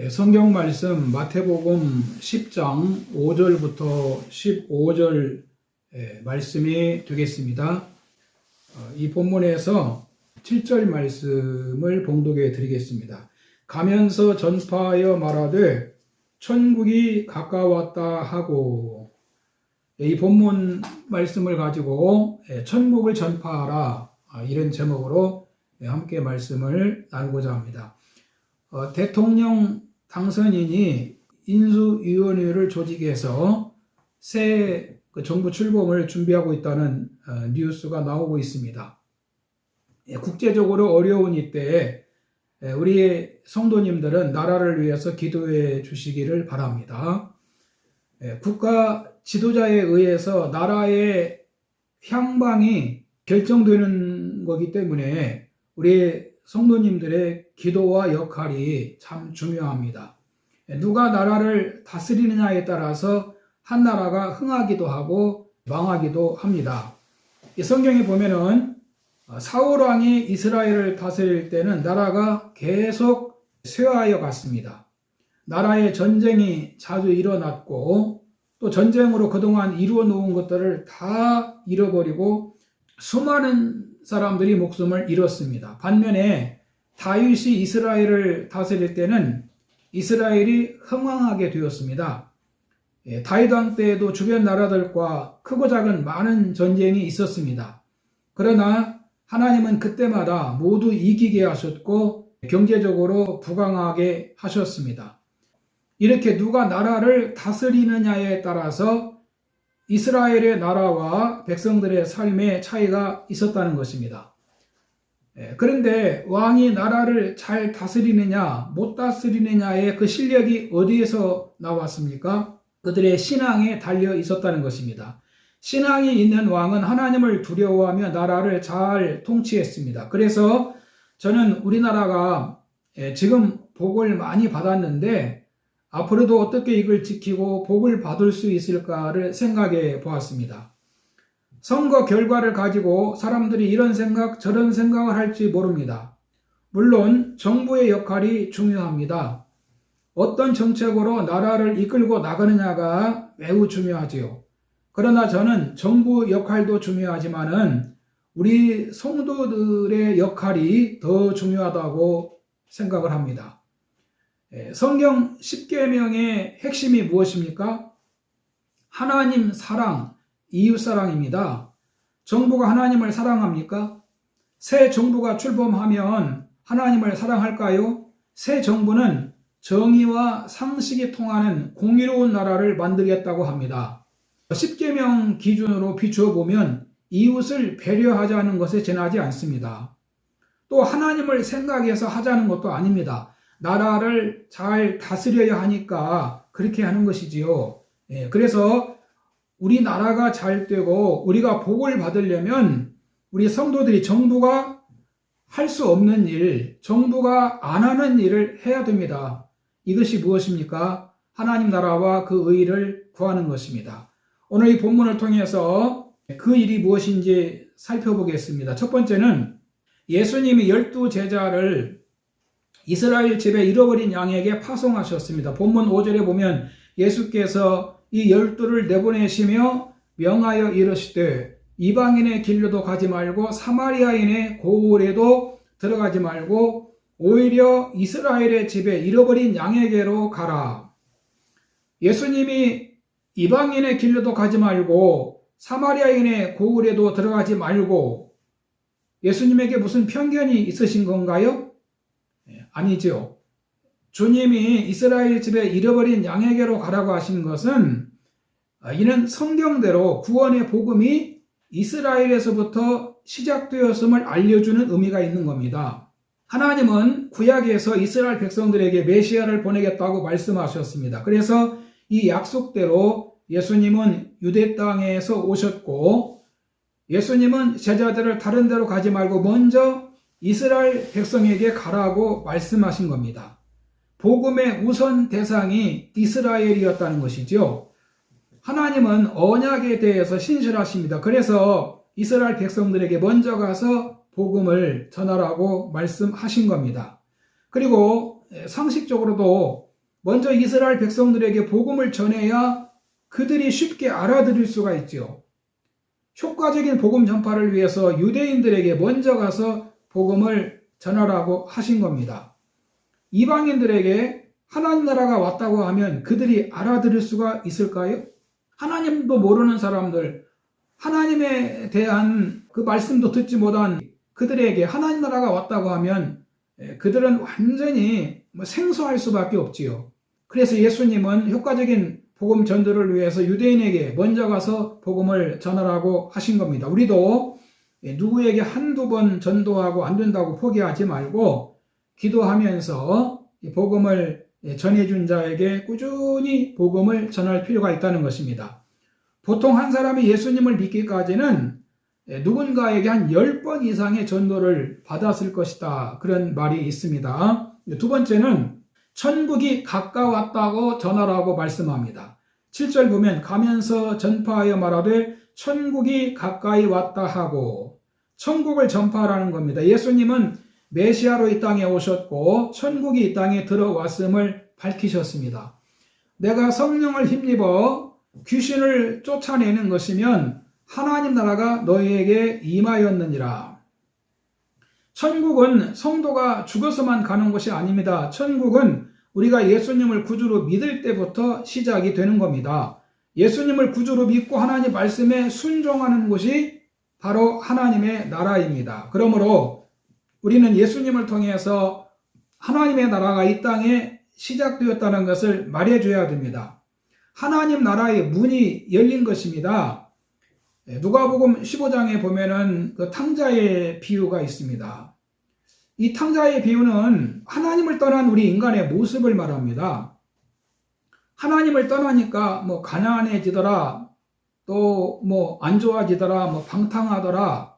성경 말씀 마태복음 10장 5절부터 15절 말씀이 되겠습니다. 이 본문에서 7절 말씀을 봉독해 드리겠습니다. 가면서 전파하여 말하되 천국이 가까웠다 하고, 이 본문 말씀을 가지고 천국을 전파하라, 이런 제목으로 함께 말씀을 나누고자 합니다. 대통령 당선인이 인수위원회를 조직해서 새 정부 출범을 준비하고 있다는 뉴스가 나오고 있습니다. 국제적으로 어려운 이때에 우리 성도님들은 나라를 위해서 기도해 주시기를 바랍니다. 국가 지도자에 의해서 나라의 향방이 결정되는 거기 때문에 우리 성도님들의 기도와 역할이 참 중요합니다. 누가 나라를 다스리느냐에 따라서 한 나라가 흥하기도 하고 망하기도 합니다. 이 성경에 보면은 사울 왕이 이스라엘을 다스릴 때는 나라가 계속 쇠하여 갔습니다. 나라에 전쟁이 자주 일어났고, 또 전쟁으로 그동안 이루어 놓은 것들을 다 잃어버리고 수많은 사람들이 목숨을 잃었습니다. 반면에 다윗이 이스라엘을 다스릴 때는 이스라엘이 흥왕하게 되었습니다. 다윗 왕 때에도 주변 나라들과 크고 작은 많은 전쟁이 있었습니다. 그러나 하나님은 그때마다 모두 이기게 하셨고 경제적으로 부강하게 하셨습니다. 이렇게 누가 나라를 다스리느냐에 따라서 이스라엘의 나라와 백성들의 삶의 차이가 있었다는 것입니다. 그런데 왕이 나라를 잘 다스리느냐 못 다스리느냐의 그 실력이 어디에서 나왔습니까? 그들의 신앙에 달려 있었다는 것입니다. 신앙이 있는 왕은 하나님을 두려워하며 나라를 잘 통치했습니다. 그래서 저는 우리나라가 지금 복을 많이 받았는데 앞으로도 어떻게 이걸 지키고 복을 받을 수 있을까를 생각해 보았습니다. 선거 결과를 가지고 사람들이 이런 생각 저런 생각을 할지 모릅니다. 물론 정부의 역할이 중요합니다. 어떤 정책으로 나라를 이끌고 나가느냐가 매우 중요하지요. 그러나 저는 정부 역할도 중요하지만은 우리 성도들의 역할이 더 중요하다고 생각을 합니다. 성경 10계명의 핵심이 무엇입니까? 하나님 사랑, 이웃 사랑입니다. 정부가 하나님을 사랑합니까? 새 정부가 출범하면 하나님을 사랑할까요? 새 정부는 정의와 상식이 통하는 공의로운 나라를 만들겠다고 합니다. 10계명 기준으로 비추어 보면 이웃을 배려하자는 것에 지나지 않습니다. 또 하나님을 생각해서 하자는 것도 아닙니다. 나라를 잘 다스려야 하니까 그렇게 하는 것이지요. 그래서 우리 나라가 잘 되고 우리가 복을 받으려면 우리 성도들이 정부가 할 수 없는 일, 정부가 안 하는 일을 해야 됩니다. 이것이 무엇입니까? 하나님 나라와 그 의를 구하는 것입니다. 오늘 이 본문을 통해서 그 일이 무엇인지 살펴보겠습니다. 첫 번째는 예수님이 12제자를 이스라엘 집에 잃어버린 양에게 파송하셨습니다. 본문 5절에 보면 예수께서 이 12를 내보내시며 명하여 이르시되 이방인의 길로도 가지 말고 사마리아인의 고을에도 들어가지 말고 오히려 이스라엘의 집에 잃어버린 양에게로 가라. 예수님이 이방인의 길로도 가지 말고 사마리아인의 고을에도 들어가지 말고 예수님에게 무슨 편견이 있으신 건가요? 아니죠. 주님이 이스라엘 집에 잃어버린 양에게로 가라고 하신 것은 이는 성경대로 구원의 복음이 이스라엘에서부터 시작되었음을 알려주는 의미가 있는 겁니다. 하나님은 구약에서 이스라엘 백성들에게 메시아를 보내겠다고 말씀하셨습니다. 그래서 이 약속대로 예수님은 유대 땅에서 오셨고 예수님은 제자들을 다른 데로 가지 말고 먼저 이스라엘 백성에게 가라고 말씀하신 겁니다. 복음의 우선 대상이 이스라엘이었다는 것이죠. 하나님은 언약에 대해서 신실하십니다. 그래서 이스라엘 백성들에게 먼저 가서 복음을 전하라고 말씀하신 겁니다. 그리고 상식적으로도 먼저 이스라엘 백성들에게 복음을 전해야 그들이 쉽게 알아들을 수가 있죠. 효과적인 복음 전파를 위해서 유대인들에게 먼저 가서 복음을 전하라고 하신 겁니다. 이방인들에게 하나님 나라가 왔다고 하면 그들이 알아들을 수가 있을까요? 하나님도 모르는 사람들, 하나님에 대한 그 말씀도 듣지 못한 그들에게 하나님 나라가 왔다고 하면 그들은 완전히 생소할 수밖에 없지요. 그래서 예수님은 효과적인 복음 전도를 위해서 유대인에게 먼저 가서 복음을 전하라고 하신 겁니다. 우리도 누구에게 한두 번 전도하고 안 된다고 포기하지 말고 기도하면서 복음을 전해준 자에게 꾸준히 복음을 전할 필요가 있다는 것입니다. 보통 한 사람이 예수님을 믿기까지는 누군가에게 한 10번 이상의 전도를 받았을 것이다. 그런 말이 있습니다. 두 번째는 천국이 가까웠다고 전하라고 말씀합니다. 7절 보면 가면서 전파하여 말하되 천국이 가까이 왔다 하고 천국을 전파하라는 겁니다. 예수님은 메시아로 이 땅에 오셨고 천국이 이 땅에 들어왔음을 밝히셨습니다. 내가 성령을 힘입어 귀신을 쫓아내는 것이면 하나님 나라가 너희에게 임하였느니라. 천국은 성도가 죽어서만 가는 곳이 아닙니다. 천국은 우리가 예수님을 구주로 믿을 때부터 시작이 되는 겁니다. 예수님을 구주로 믿고 하나님 말씀에 순종하는 곳이 바로 하나님의 나라입니다. 그러므로 우리는 예수님을 통해서 하나님의 나라가 이 땅에 시작되었다는 것을 말해줘야 됩니다. 하나님 나라의 문이 열린 것입니다. 누가복음 15장에 보면은 그 탕자의 비유가 있습니다. 이 탕자의 비유는 하나님을 떠난 우리 인간의 모습을 말합니다. 하나님을 떠나니까 가난해지더라, 또 안 좋아지더라, 방탕하더라.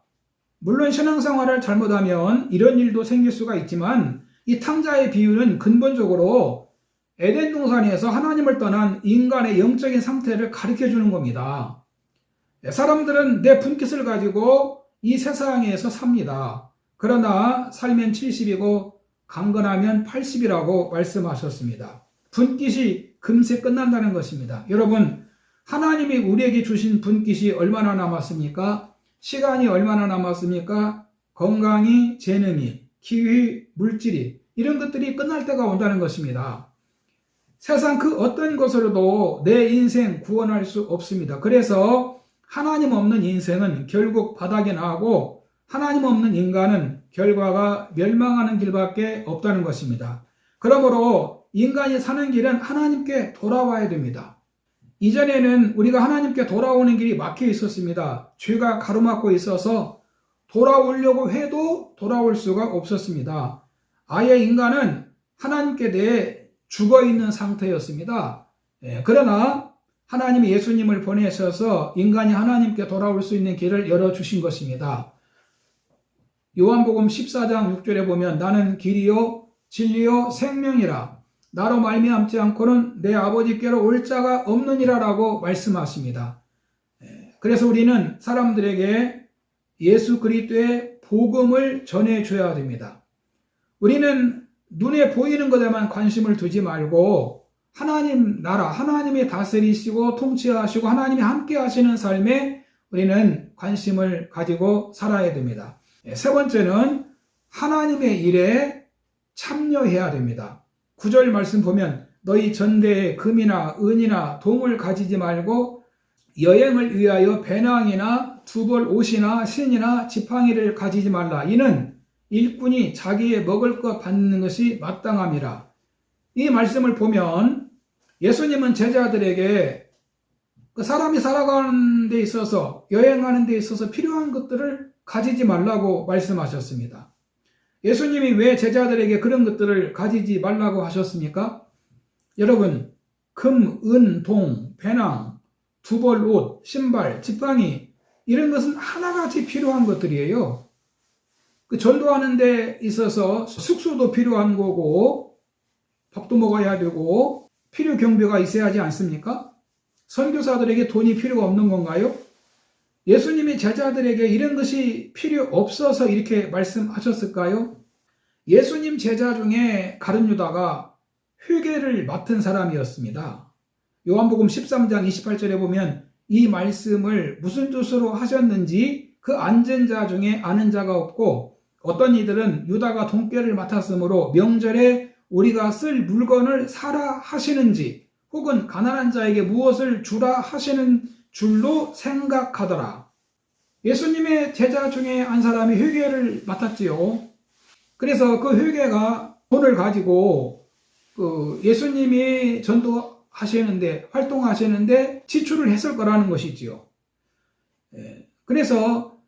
물론 신앙생활을 잘못하면 이런 일도 생길 수가 있지만 이 탕자의 비유는 근본적으로 에덴 동산에서 하나님을 떠난 인간의 영적인 상태를 가르쳐 주는 겁니다. 사람들은 내 분깃을 가지고 이 세상에서 삽니다. 그러나 살면 70이고 강건하면 80이라고 말씀하셨습니다. 분깃이 금세 끝난다는 것입니다. 여러분, 하나님이 우리에게 주신 분깃이 얼마나 남았습니까? 시간이 얼마나 남았습니까? 건강이, 재능이, 기회, 물질이 이런 것들이 끝날 때가 온다는 것입니다. 세상 그 어떤 것으로도 내 인생 구원할 수 없습니다. 그래서 하나님 없는 인생은 결국 바닥에 나가고 하나님 없는 인간은 결과가 멸망하는 길밖에 없다는 것입니다. 그러므로 인간이 사는 길은 하나님께 돌아와야 됩니다. 이전에는 우리가 하나님께 돌아오는 길이 막혀 있었습니다. 죄가 가로막고 있어서 돌아오려고 해도 돌아올 수가 없었습니다. 아예 인간은 하나님께 대해 죽어있는 상태였습니다. 그러나 하나님이 예수님을 보내셔서 인간이 하나님께 돌아올 수 있는 길을 열어주신 것입니다. 요한복음 14장 6절에 보면 나는 길이요 진리요 생명이라 나로 말미암지 않고는 내 아버지께로 올 자가 없느니라 라고 말씀하십니다. 그래서 우리는 사람들에게 예수 그리스도의 복음을 전해줘야 됩니다. 우리는 눈에 보이는 것에만 관심을 두지 말고 하나님 나라, 하나님이 다스리시고 통치하시고 하나님이 함께 하시는 삶에 우리는 관심을 가지고 살아야 됩니다. 세 번째는 하나님의 일에 참여해야 됩니다. 9절 말씀 보면 너희 전대에 금이나 은이나 동을 가지지 말고 여행을 위하여 배낭이나 두벌 옷이나 신이나 지팡이를 가지지 말라. 이는 일꾼이 자기의 먹을 것 받는 것이 마땅함이라. 이 말씀을 보면 예수님은 제자들에게 그 사람이 살아가는 데 있어서 여행하는 데 있어서 필요한 것들을 가지지 말라고 말씀하셨습니다. 예수님이 왜 제자들에게 그런 것들을 가지지 말라고 하셨습니까? 여러분, 금, 은, 동, 배낭, 두벌 옷, 신발, 지팡이 이런 것은 하나같이 필요한 것들이에요. 그 전도하는 데 있어서 숙소도 필요한 거고 밥도 먹어야 되고 필요 경비가 있어야 하지 않습니까? 선교사들에게 돈이 필요가 없는 건가요? 예수님이 제자들에게 이런 것이 필요 없어서 이렇게 말씀하셨을까요? 예수님 제자 중에 가룟 유다가 회개를 맡은 사람이었습니다. 요한복음 13장 28절에 보면 이 말씀을 무슨 뜻으로 하셨는지 그 앉은 자 중에 아는 자가 없고, 어떤 이들은 유다가 돈꾀를 맡았으므로 명절에 우리가 쓸 물건을 사라 하시는지 혹은 가난한 자에게 무엇을 주라 하시는 줄로 생각하더라. 예수님의 제자 중에 한 사람이 회개를 맡았지요. 그래서 그 회개가 돈을 가지고 예수님이 전도하시는데, 활동하시는데 지출을 했을 거라는 것이지요. 그래서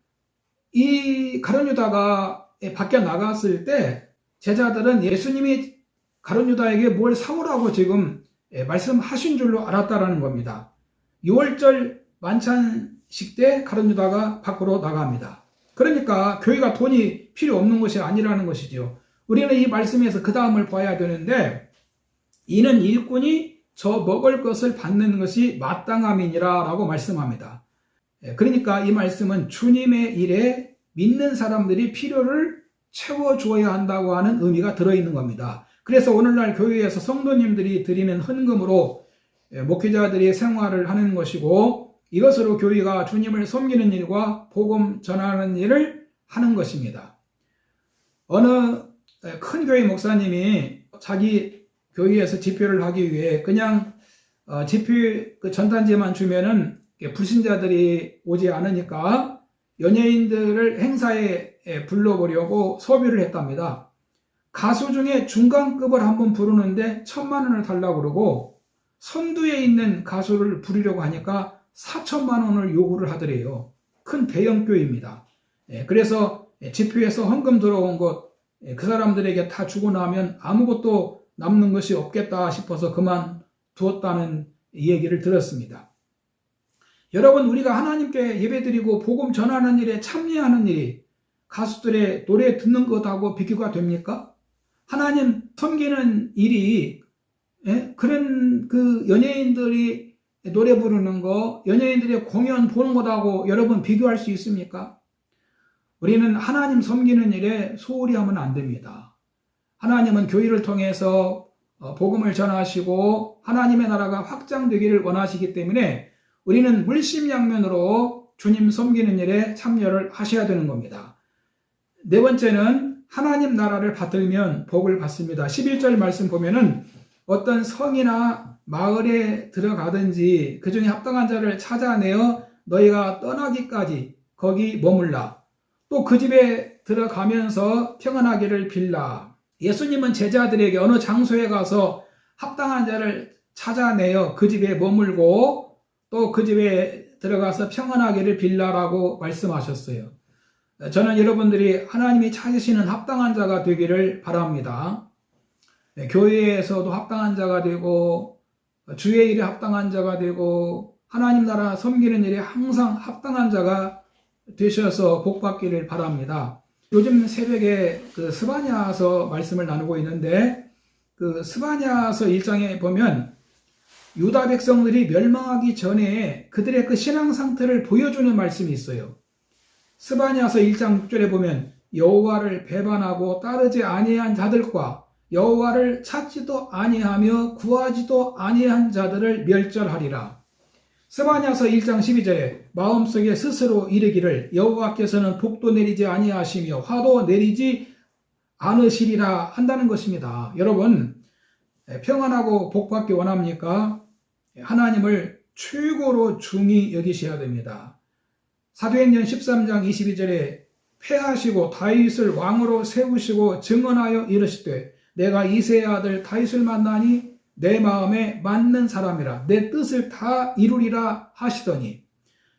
이 가룟 유다가 밖에 나갔을 때 제자들은 예수님이 가룟 유다에게 뭘 사오라고 지금 말씀하신 줄로 알았다라는 겁니다. 6월절 만찬식 때 가룟 유다가 밖으로 나갑니다. 그러니까 교회가 돈이 필요 없는 것이 아니라는 것이지요. 우리는 이 말씀에서 그 다음을 봐야 되는데, 이는 일꾼이 저 먹을 것을 받는 것이 마땅함이니라 라고 말씀합니다. 그러니까 이 말씀은 주님의 일에 믿는 사람들이 필요를 채워주어야 한다고 하는 의미가 들어있는 겁니다. 그래서 오늘날 교회에서 성도님들이 드리는 헌금으로 목회자들이 생활을 하는 것이고, 이것으로 교회가 주님을 섬기는 일과 복음 전하는 일을 하는 것입니다. 어느 큰 교회 목사님이 자기 교회에서 집회를 하기 위해 그냥 집회 전단지만 주면은 불신자들이 오지 않으니까 연예인들을 행사에 불러보려고 소비를 했답니다. 가수 중에 중간급을 한번 부르는데 1,000,000원을 달라고 그러고, 선두에 있는 가수를 부르려고 하니까 4,000,000원을 요구를 하더래요. 큰 대형교회입니다. 그래서 집회에서 헌금 들어온 것 그 사람들에게 다 주고 나면 아무것도 남는 것이 없겠다 싶어서 그만두었다는 얘기를 들었습니다. 여러분, 우리가 하나님께 예배드리고 복음 전하는 일에 참여하는 일이 가수들의 노래 듣는 것하고 비교가 됩니까? 하나님 섬기는 일이 그런 연예인들이 노래 부르는 거, 연예인들의 공연 보는 것하고 여러분 비교할 수 있습니까? 우리는 하나님 섬기는 일에 소홀히 하면 안 됩니다. 하나님은 교회를 통해서 복음을 전하시고 하나님의 나라가 확장되기를 원하시기 때문에 우리는 물심양면으로 주님 섬기는 일에 참여를 하셔야 되는 겁니다. 네 번째는 하나님 나라를 받들면 복을 받습니다. 11절 말씀 보면은 어떤 성이나 마을에 들어가든지 그 중에 합당한 자를 찾아내어 너희가 떠나기까지 거기 머물라. 또 그 집에 들어가면서 평안하기를 빌라. 예수님은 제자들에게 어느 장소에 가서 합당한 자를 찾아내어 그 집에 머물고 또 그 집에 들어가서 평안하기를 빌라라고 말씀하셨어요. 저는 여러분들이 하나님이 찾으시는 합당한 자가 되기를 바랍니다. 교회에서도 합당한 자가 되고 주의 일에 합당한 자가 되고 하나님 나라 섬기는 일에 항상 합당한 자가 되셔서 복받기를 바랍니다. 요즘 새벽에 스바냐서 말씀을 나누고 있는데 스바냐서 1장에 보면 유다 백성들이 멸망하기 전에 그들의 그 신앙 상태를 보여주는 말씀이 있어요. 스바냐서 1장 6절에 보면 여호와를 배반하고 따르지 아니한 자들과 여호와를 찾지도 아니하며 구하지도 아니한 자들을 멸절하리라. 스바냐서 1장 12절에 마음속에 스스로 이르기를 여호와께서는 복도 내리지 아니하시며 화도 내리지 않으시리라 한다는 것입니다. 여러분, 평안하고 복받기 원합니까? 하나님을 최고로 중히 여기셔야 됩니다. 사도행전 13장 22절에 패하시고 다윗을 왕으로 세우시고 증언하여 이르시되 내가 이새의 아들 다윗을 만나니 내 마음에 맞는 사람이라 내 뜻을 다 이루리라 하시더니,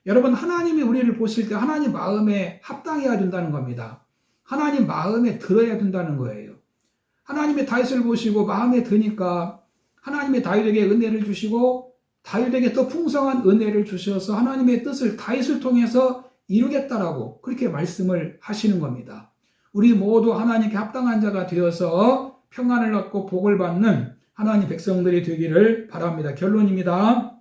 여러분, 하나님이 우리를 보실 때 하나님 마음에 합당해야 된다는 겁니다. 하나님 마음에 들어야 된다는 거예요. 하나님의 다윗을 보시고 마음에 드니까 하나님의 다윗에게 은혜를 주시고 다윗에게 더 풍성한 은혜를 주셔서 하나님의 뜻을 다윗을 통해서 이루겠다라고 그렇게 말씀을 하시는 겁니다. 우리 모두 하나님께 합당한 자가 되어서 평안을 얻고 복을 받는 하나님 백성들이 되기를 바랍니다. 결론입니다.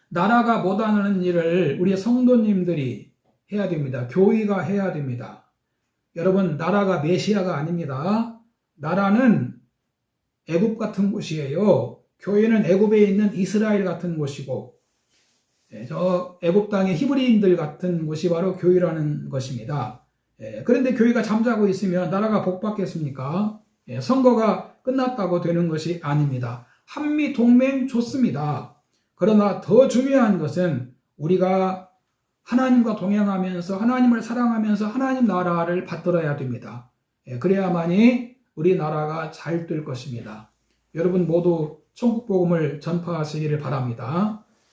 나라가 못하는 일을 우리 성도님들이 해야 됩니다. 교회가 해야 됩니다. 여러분, 나라가 메시아가 아닙니다. 나라는 애굽 같은 곳이에요. 교회는 애굽에 있는 이스라엘 같은 곳이고, 저 애굽 땅의 히브리인들 같은 곳이 바로 교회라는 것입니다. 그런데 교회가 잠자고 있으면 나라가 복받겠습니까? 선거가 끝났다고 되는 것이 아닙니다. 한미 동맹 좋습니다. 그러나 더 중요한 것은 우리가 하나님과 동행하면서 하나님을 사랑하면서 하나님 나라를 받들어야 됩니다. 그래야만이 우리 나라가 잘 될 것입니다. 여러분 모두 천국 복음을 전파하시기를 바랍니다.